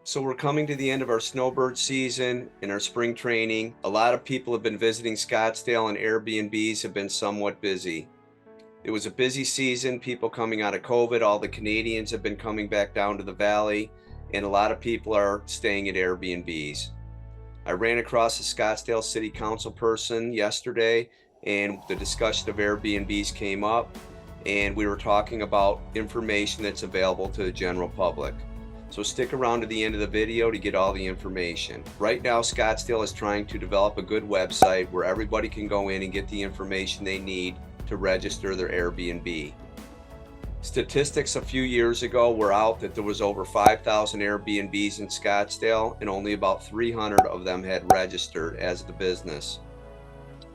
So we're coming to the end of our snowbird season and our spring training. A lot of people have been visiting Scottsdale, and Airbnbs have been somewhat busy. It was a busy season, people coming out of COVID. All the Canadians have been coming back down to the valley, and a lot of people are staying at Airbnbs. I ran across a Scottsdale City Council person yesterday, and the discussion of Airbnbs came up, and we were talking about information that's available to the general public. So stick around to the end of the video to get all the information. Right now, Scottsdale is trying to develop a good website where everybody can go in and get the information they need to register their Airbnb. Statistics a few years ago were out that there was over 5,000 Airbnbs in Scottsdale, and only about 300 of them had registered as the business.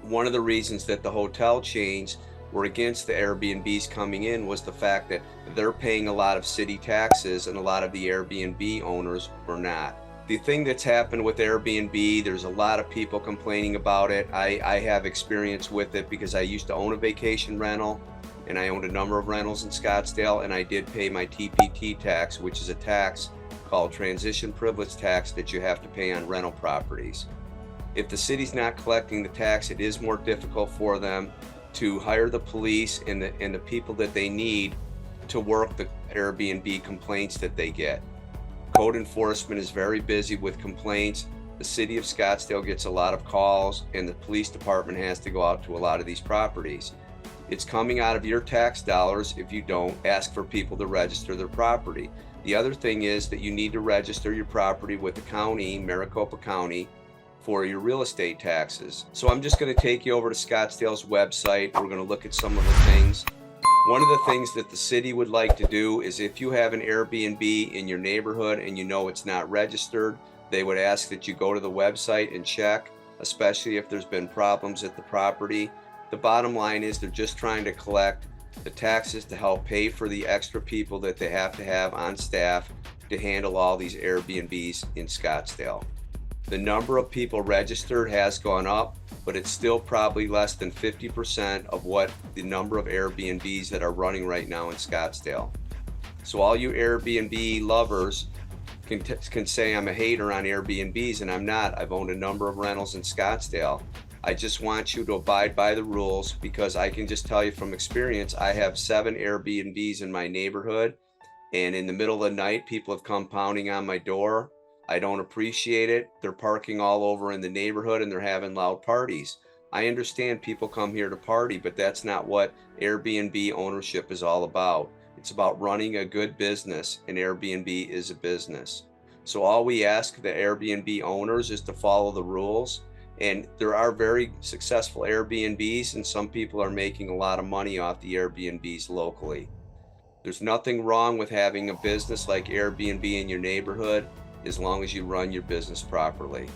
One of the reasons that the hotel chains were against the Airbnbs coming in was the fact that they're paying a lot of city taxes and a lot of the Airbnb owners were not. The thing that's happened with Airbnb, there's a lot of people complaining about it. I have experience with it because I used to own a vacation rental, and I owned a number of rentals in Scottsdale, and I did pay my TPT tax, which is a tax called transition privilege tax that you have to pay on rental properties. If the city's not collecting the tax, it is more difficult for them to hire the police and the people that they need to work the Airbnb complaints that they get. Code enforcement is very busy with complaints. The city of Scottsdale gets a lot of calls, and the police department has to go out to a lot of these properties. It's coming out of your tax dollars if you don't ask for people to register their property. The other thing is that you need to register your property with the county, Maricopa County, for your real estate taxes. So I'm just going to take you over to Scottsdale's website. We're going to look at some of the things. One of the things that the city would like to do is, if you have an Airbnb in your neighborhood and you know it's not registered, they would ask that you go to the website and check, especially if there's been problems at the property. The bottom line is they're just trying to collect the taxes to help pay for the extra people that they have to have on staff to handle all these Airbnbs in Scottsdale. The number of people registered has gone up, but it's still probably less than 50% of what the number of Airbnbs that are running right now in Scottsdale. So all you Airbnb lovers can say I'm a hater on Airbnbs, and I'm not. I've owned a number of rentals in Scottsdale. I just want you to abide by the rules, because I can just tell you from experience, I have 7 Airbnbs in my neighborhood, and in the middle of the night, people have come pounding on my door. I don't appreciate it. They're parking all over in the neighborhood, and they're having loud parties. I understand people come here to party, but that's not what Airbnb ownership is all about. It's about running a good business, and Airbnb is a business. So all we ask the Airbnb owners is to follow the rules. And there are very successful Airbnbs, and some people are making a lot of money off the Airbnbs locally. There's nothing wrong with having a business like Airbnb in your neighborhood, as long as you run your business properly.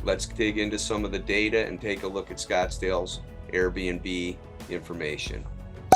Let's dig into some of the data and take a look at Scottsdale's Airbnb information.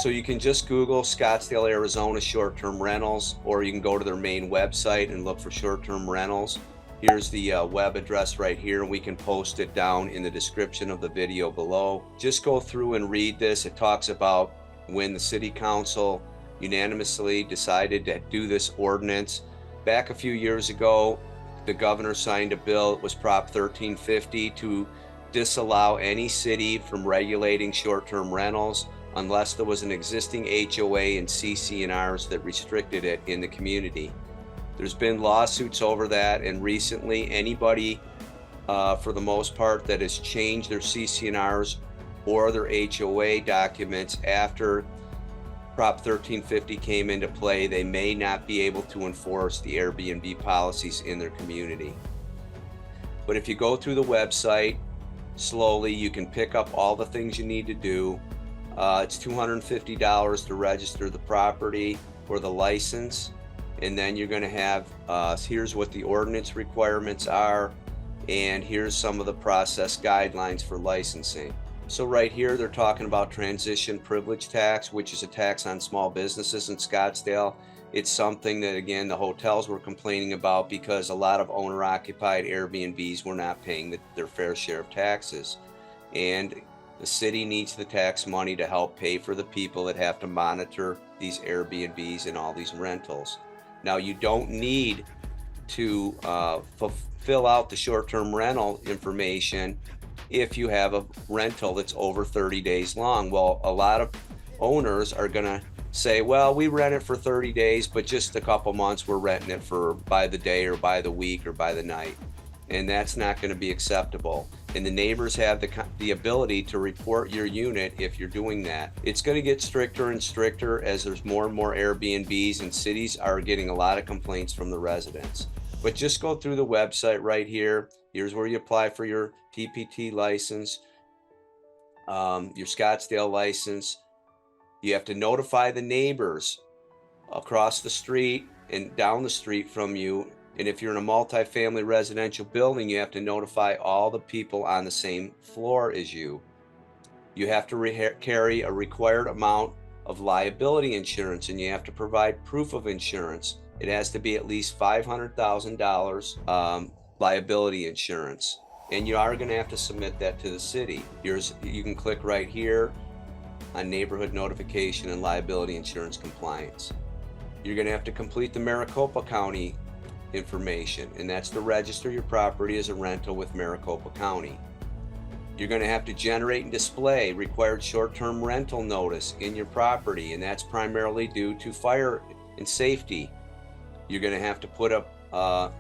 So you can just Google Scottsdale, Arizona short-term rentals, or you can go to their main website and look for short-term rentals. Here's the web address right here, and we can post it down in the description of the video below. Just go through and read this. It talks about when the city council unanimously decided to do this ordinance. Back a few years ago, the governor signed a bill. It was Prop 1350 to disallow any city from regulating short-term rentals unless there was an existing HOA and CC&Rs that restricted it in the community. There's been lawsuits over that, and recently anybody, for the most part, that has changed their CC&Rs or their HOA documents after Prop 1350 came into play, they may not be able to enforce the Airbnb policies in their community. But if you go through the website slowly, you can pick up all the things you need to do. It's $250 to register the property or the license, and then you're going to have, here's what the ordinance requirements are, and here's some of the process guidelines for licensing. So right here, they're talking about transition privilege tax, which is a tax on small businesses in Scottsdale. It's something that, again, the hotels were complaining about because a lot of owner-occupied Airbnbs were not paying their fair share of taxes. And the city needs the tax money to help pay for the people that have to monitor these Airbnbs and all these rentals. Now, you don't need to fill out the short-term rental information if you have a rental that's over 30 days long. Well, a lot of owners are gonna say, well, we rent it for 30 days, but just a couple months we're renting it for by the day or by the week or by the night. And that's not going to be acceptable. And the neighbors have the ability to report your unit if you're doing that. It's going to get stricter and stricter as there's more and more Airbnbs, and cities are getting a lot of complaints from the residents. But just go through the website right here. Here's where you apply for your TPT license, your Scottsdale license. You have to notify the neighbors across the street and down the street from you. And if you're in a multi-family residential building, you have to notify all the people on the same floor as you. You have to carry a required amount of liability insurance, and you have to provide proof of insurance. It has to be at least $500,000 liability insurance. And you are going to have to submit that to the city. You can click right here on neighborhood notification and liability insurance compliance. You're going to have to complete the Maricopa County information, and that's to register your property as a rental with Maricopa County. You're going to have to generate and display required short-term rental notice in your property, and that's primarily due to fire and safety. You're going to have to put up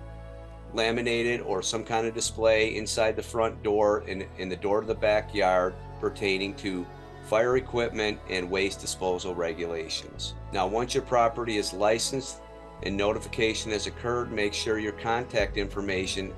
laminated or some kind of display inside the front door and in the door to the backyard pertaining to fire equipment and waste disposal regulations. Now, once your property is licensed and notification has occurred, make sure your contact information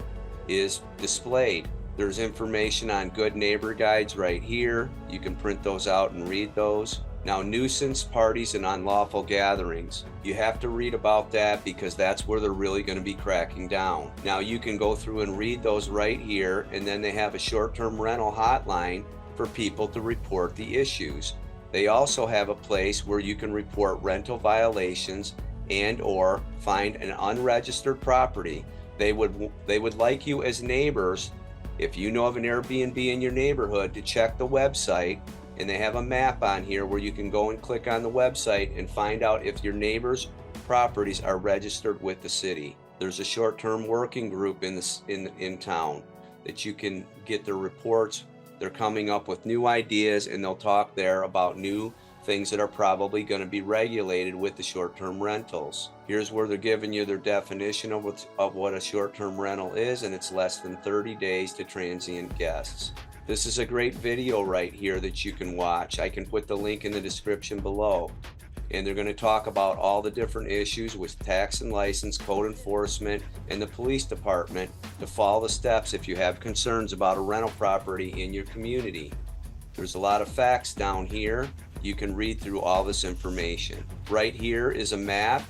is displayed. There's information on good neighbor guides right here. You can print those out and read those. Now, nuisance parties and unlawful gatherings. You have to read about that because that's where they're really going to be cracking down. Now, you can go through and read those right here, and then they have a short-term rental hotline for people to report the issues. They also have a place where you can report rental violations and or find an unregistered property. They would like you as neighbors, if you know of an Airbnb in your neighborhood, to check the website, and they have a map on here where you can go and click on the website and find out if your neighbors' properties are registered with the city. There's a short-term working group in town that you can get their reports. They're coming up with new ideas, and they'll talk there about new things that are probably going to be regulated with the short-term rentals. Here's where they're giving you their definition of what a short-term rental is, and it's less than 30 days to transient guests. This is a great video right here that you can watch. I can put the link in the description below. And they're going to talk about all the different issues with tax and license, code enforcement, and the police department to follow the steps if you have concerns about a rental property in your community. There's a lot of facts down here. You can read through all this information. Right here is a map.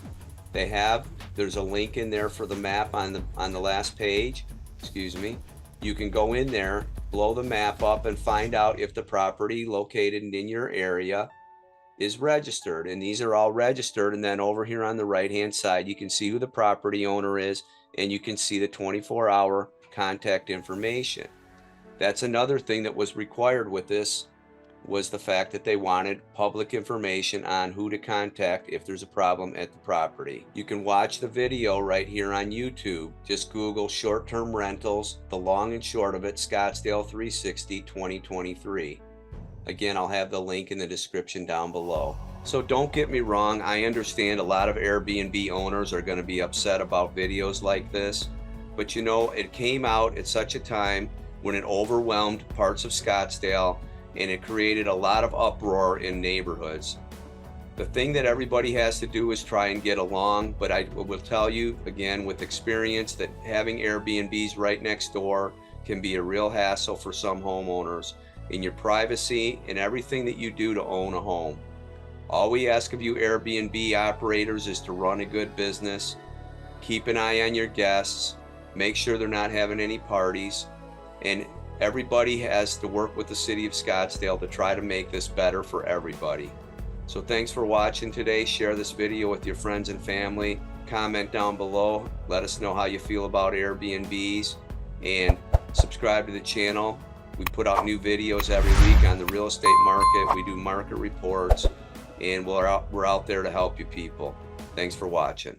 There's a link in there for the map on the last page. Excuse me. You can go in there, blow the map up, and find out if the property located in your area is registered. And these are all registered. And then over here on the right hand side, you can see who the property owner is, and you can see the 24-hour contact information. That's another thing that was required with this, was the fact that they wanted public information on who to contact if there's a problem at the property. You can watch the video right here on YouTube. Just Google short-term rentals, the long and short of it, Scottsdale 360 2023. Again, I'll have the link in the description down below. So don't get me wrong, I understand a lot of Airbnb owners are going to be upset about videos like this, but you know, it came out at such a time when it overwhelmed parts of Scottsdale, and it created a lot of uproar in neighborhoods. The thing that everybody has to do is try and get along, but I will tell you again with experience that having Airbnbs right next door can be a real hassle for some homeowners in your privacy and everything that you do to own a home. All we ask of you Airbnb operators is to run a good business, keep an eye on your guests, make sure they're not having any parties, and everybody has to work with the city of Scottsdale to try to make this better for everybody. So thanks for watching today. Share this video with your friends and family. Comment down below. Let us know how you feel about Airbnbs, and subscribe to the channel. We put out new videos every week on the real estate market. We do market reports, and we're out there to help you people. Thanks for watching.